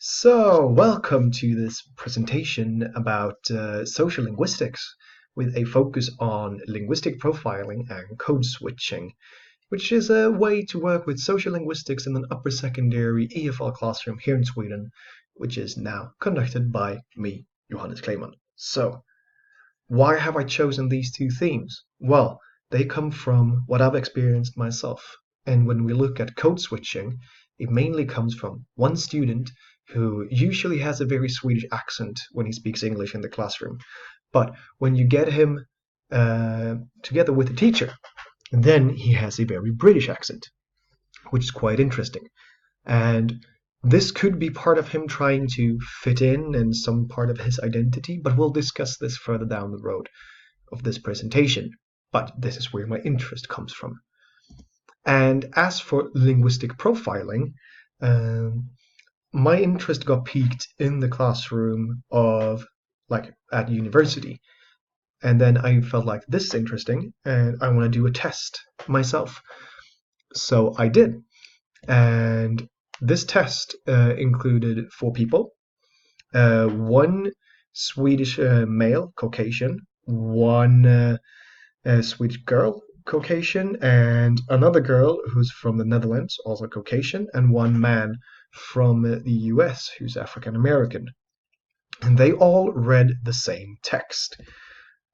So, welcome to this presentation about sociolinguistics with a focus on linguistic profiling and code switching, which is a way to work with sociolinguistics in an upper secondary EFL classroom here in Sweden, which is now conducted by me, Johannes Kleiman. So, why have I chosen these two themes? Well, they come from what I've experienced myself. And when we look at code switching, it mainly comes from one student who usually has a very Swedish accent when he speaks English in the classroom. But when you get him together with a teacher, then he has a very British accent, which is quite interesting. And this could be part of him trying to fit in and some part of his identity, but we'll discuss this further down the road of this presentation. But this is where my interest comes from. And as for linguistic profiling, my interest got piqued in the classroom of at university. And then I felt like this is interesting and I want to do a test myself. So I did. And this test included 4 people, 1 Swedish male, Caucasian, 1 Swedish girl, Caucasian, and another girl who's from the Netherlands, also Caucasian, and 1 man from the US who's African American. And they all read the same text.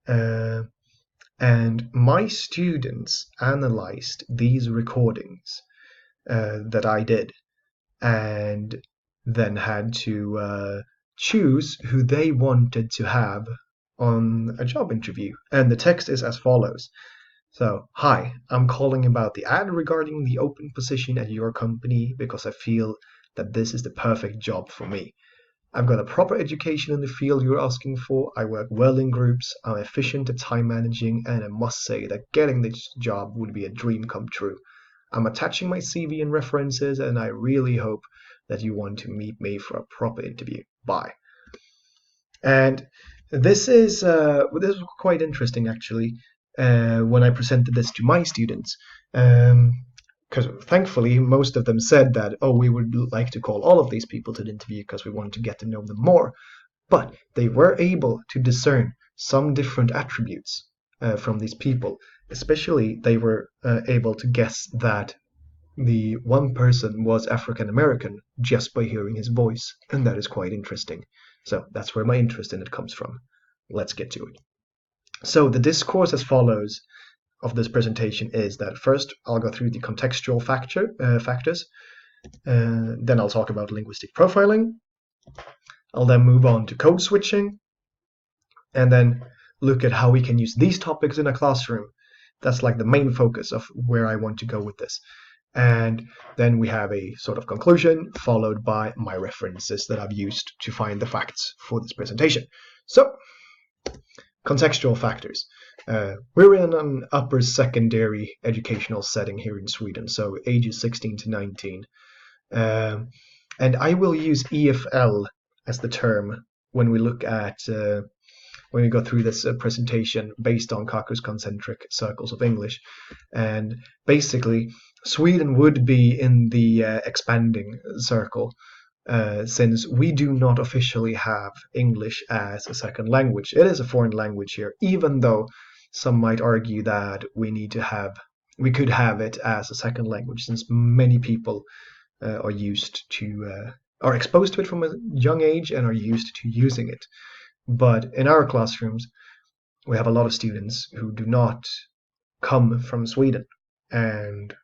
And my students analyzed these recordings that I did, and then had to choose who they wanted to have on a job interview. And the text is as follows. So, hi, I'm calling about the ad regarding the open position at your company because I feel that this is the perfect job for me. I've got a proper education in the field you're asking for, I work well in groups, I'm efficient at time managing, and I must say that getting this job would be a dream come true. I'm attaching my CV and references, and I really hope that you want to meet me for a proper interview. Bye. And this is quite interesting, actually, when I presented this to my students. Because thankfully, most of them said that, oh, we would like to call all of these people to the interview because we wanted to get to know them more. But they were able to discern some different attributes from these people. Especially, they were able to guess that the one person was African American just by hearing his voice, and that is quite interesting. So that's where my interest in it comes from. Let's get to it. So the discourse as follows of this presentation is that first I'll go through the contextual factors, then I'll talk about linguistic profiling. I'll then move on to code switching, and then look at how we can use these topics in a classroom. That's like the main focus of where I want to go with this. And then we have a sort of conclusion followed by my references that I've used to find the facts for this presentation. So, contextual factors. We're in an upper secondary educational setting here in Sweden, so ages 16 to 19. And I will use EFL as the term when we look at when we go through this presentation based on Kaku's concentric circles of English. And basically, Sweden would be in the expanding circle, since we do not officially have English as a second language. It is a foreign language here, even though some might argue that we could have it as a second language, since many people are exposed to it from a young age and are used to using it. But in our classrooms, we have a lot of students who do not come from Sweden, and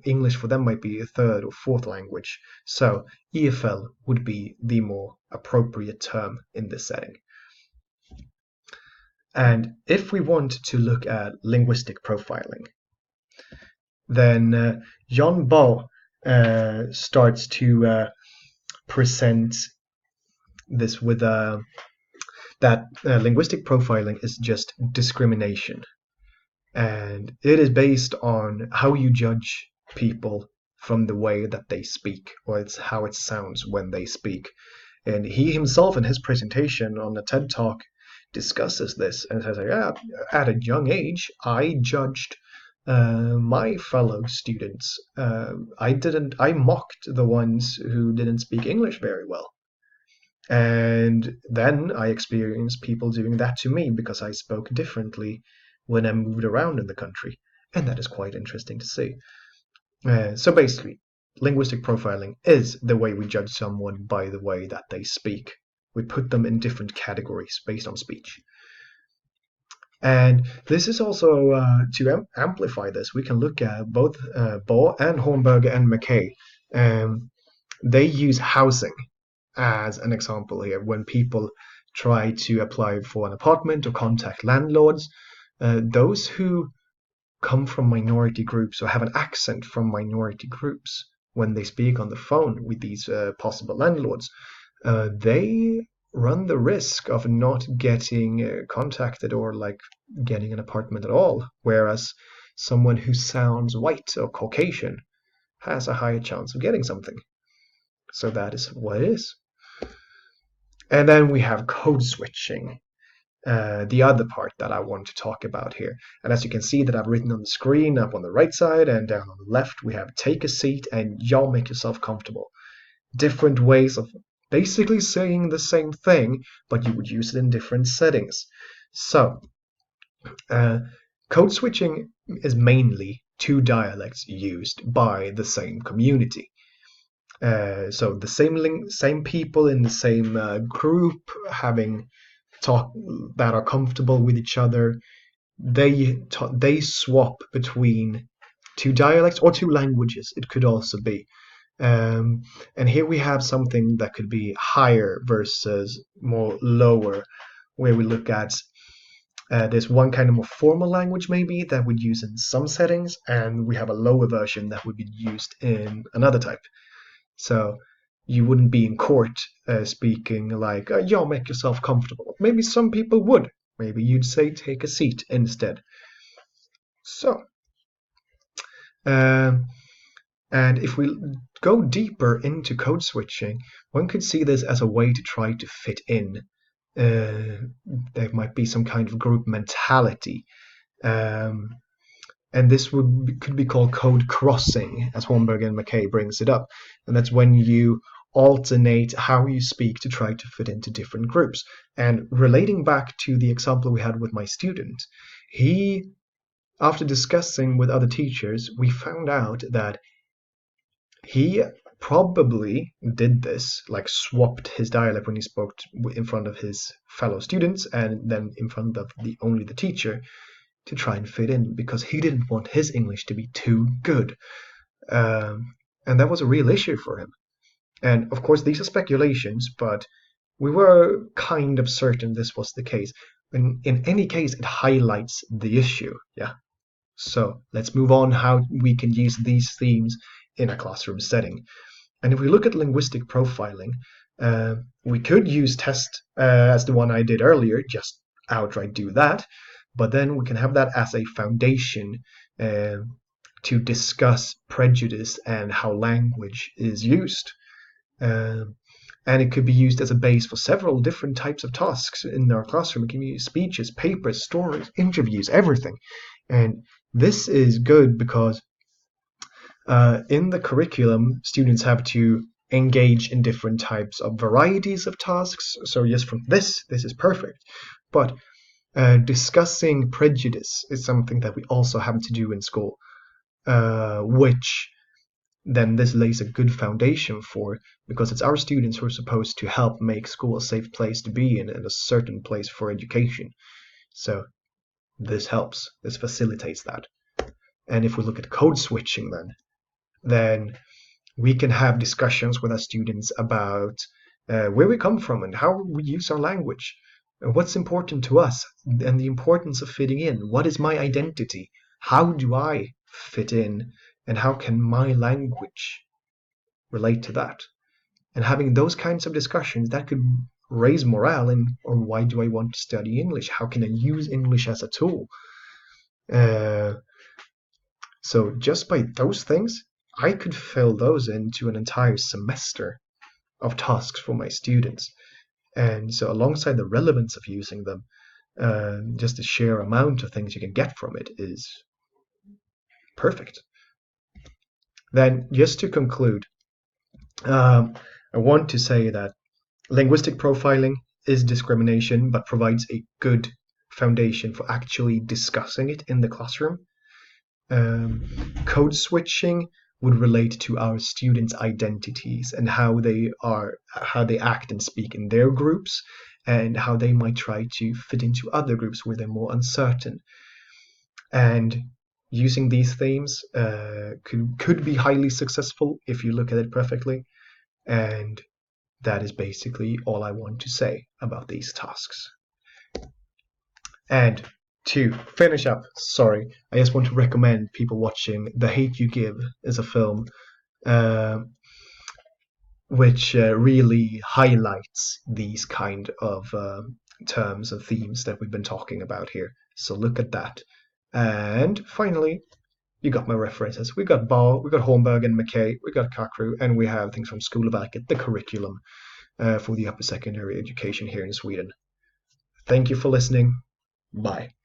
English for them might be a third or fourth language. So EFL would be the more appropriate term in this setting. And if we want to look at linguistic profiling, then John Ball starts to present this with that linguistic profiling is just discrimination. And it is based on how you judge people from the way that they speak, or it's how it sounds when they speak. And he himself in his presentation on the TED Talk discusses this and says, yeah, at a young age, I judged my fellow students, I mocked the ones who didn't speak English very well. And then I experienced people doing that to me because I spoke differently when I moved around in the country. And that is quite interesting to see. So basically, linguistic profiling is the way we judge someone by the way that they speak. We put them in different categories based on speech. And this is also to amplify this, we can look at both Bohr and Hornberger and McKay. They use housing as an example here when people try to apply for an apartment or contact landlords. Those who come from minority groups or have an accent from minority groups when they speak on the phone with these possible landlords, they run the risk of not getting contacted or like getting an apartment at all, whereas someone who sounds white or Caucasian has a higher chance of getting something. So that is what it is. And then we have code switching, the other part that I want to talk about here. And as you can see that I've written on the screen up on the right side and down on the left, we have take a seat and y'all make yourself comfortable. Different ways of basically saying the same thing, but you would use it in different settings. So, code switching is mainly two dialects used by the same community. So the same people in the same group having talk that are comfortable with each other. They swap between two dialects or two languages. It could also be. And here we have something that could be higher versus more lower, where we look at there's one kind of more formal language maybe that we'd use in some settings, and we have a lower version that would be used in another type. So you wouldn't be in court speaking like, y'all make yourself comfortable. Maybe some people would. Maybe you'd say take a seat instead. So, and if we go deeper into code switching, one could see this as a way to try to fit in. There might be some kind of group mentality. And this could be called code crossing, as Hornberger and McKay brings it up. And that's when you alternate how you speak to try to fit into different groups. And relating back to the example we had with my student, after discussing with other teachers, we found out that he probably did this, like swapped his dialect when he spoke in front of his fellow students and then in front of only the teacher, to try and fit in, because he didn't want his English to be too good. And that was a real issue for him. And of course, these are speculations, but we were kind of certain this was the case. And in any case, it highlights the issue. Yeah. So let's move on how we can use these themes in a classroom setting. And if we look at linguistic profiling, we could use test as the one I did earlier, just outright do that. But then we can have that as a foundation to discuss prejudice and how language is used. And it could be used as a base for several different types of tasks in our classroom. It can be speeches, papers, stories, interviews, everything. And this is good because in the curriculum, students have to engage in different types of varieties of tasks. So yes, from this is perfect. But discussing prejudice is something that we also have to do in school, which then this lays a good foundation for, because it's our students who are supposed to help make school a safe place to be in and a certain place for education. So this helps, this facilitates that. And if we look at code switching then we can have discussions with our students about where we come from and how we use our language. What's important to us and the importance of fitting in. What is my identity? How do I fit in? And how can my language relate to that? And having those kinds of discussions, that could raise morale or why do I want to study English? How can I use English as a tool? So just by those things, I could fill those into an entire semester of tasks for my students. And so alongside the relevance of using them, just the sheer amount of things you can get from it is Perfect. Then, just to conclude, I want to say that linguistic profiling is discrimination, but provides a good foundation for actually discussing it in the classroom. Code switching would relate to our students' identities and how they act and speak in their groups, and how they might try to fit into other groups where they're more uncertain. And using these themes could be highly successful if you look at it perfectly. And that is basically all I want to say about these tasks. And to finish up, sorry, I just want to recommend people watching The Hate You Give as a film uh, which really highlights these kind of terms and themes that we've been talking about here. So look at that. And finally, you got my references. We got Ball, we got Holmberg and McKay, we got Kakru, and we have things from School of Alket, the curriculum for the upper secondary education here in Sweden. Thank you for listening. Bye.